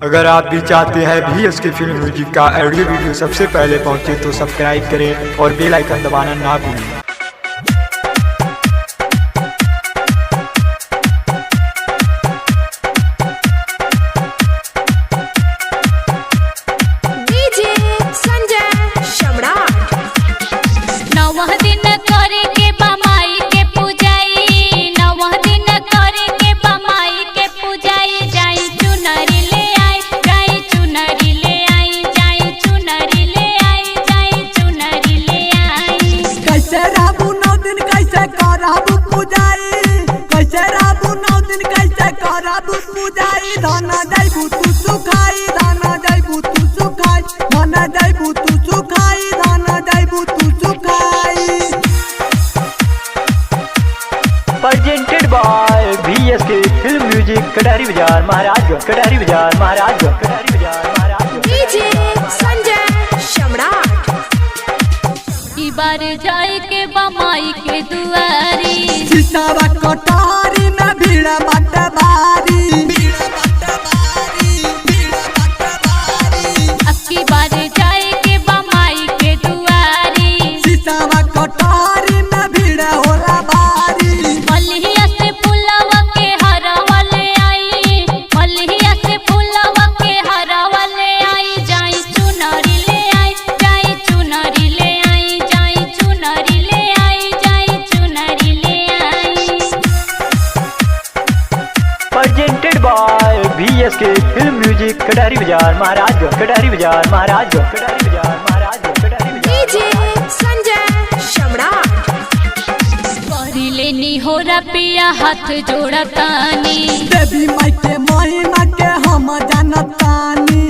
अगर आप भी चाहते हैं VSK फिल्म म्यूजिक का ऑडियो वीडियो सबसे पहले पहुंचे तो सब्सक्राइब करें और बेल आइकन दबाना ना भूलें। धाना जाइबू तू सुखाई धाना जाइबू तू सुखाई धाना जाइबू तू सुखाई धाना जाइबू तू सुखाई। Presented by VSK film music Katahari Bazar Maharajganj कटहरी बाजार महाराजगंज कटहरी बाजार महाराजगंज। डीजे संजय सम्राट ई बार जाए के बमाई के दुआरी सीतावा कटारी में भीड़ मत भारी VSK film music Katahari Bazar Maharajganj कटहरी बाजार महाराजगंज कटहरी बाजार महाराजगंज कटहरी बाजार। डीजे संजय सम्राट करी लेनी हो रपिया हाथ जोड़तानी देवी माई के महिमा के हम जानतानी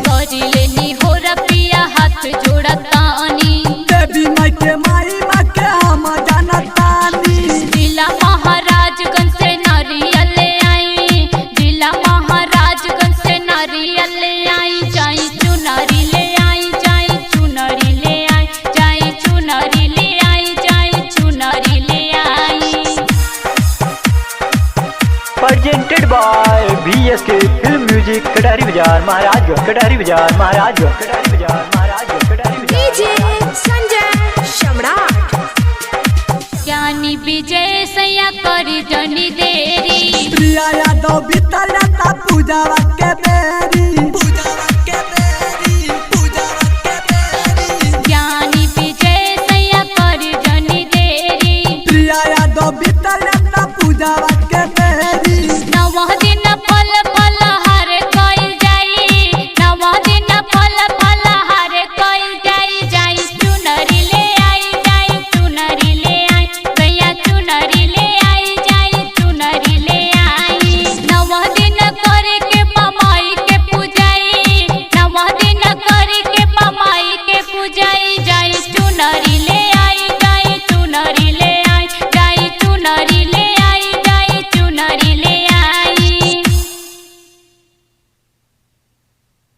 करी लेनी हो रपिया हाथ जोड़तानी देवी माई के महिमा के हम जानतानी। जिला महाराजगंज से नारियल आई जिला महाराजगंज से नारियल आई जाई चुनरी ले आई जाई चुनरी ले आई जाई चुनरी ले आई जाई चुनरी ले आई। Presented by VSK film music Katahari Bazar Maharajganj कटहरी बाजार महाराजगंज कटहरी बाजार महाराजगंज कटहरी बाजार। डीजे संजय सम्राट ज्ञानी विजय सैया करी जनी देरी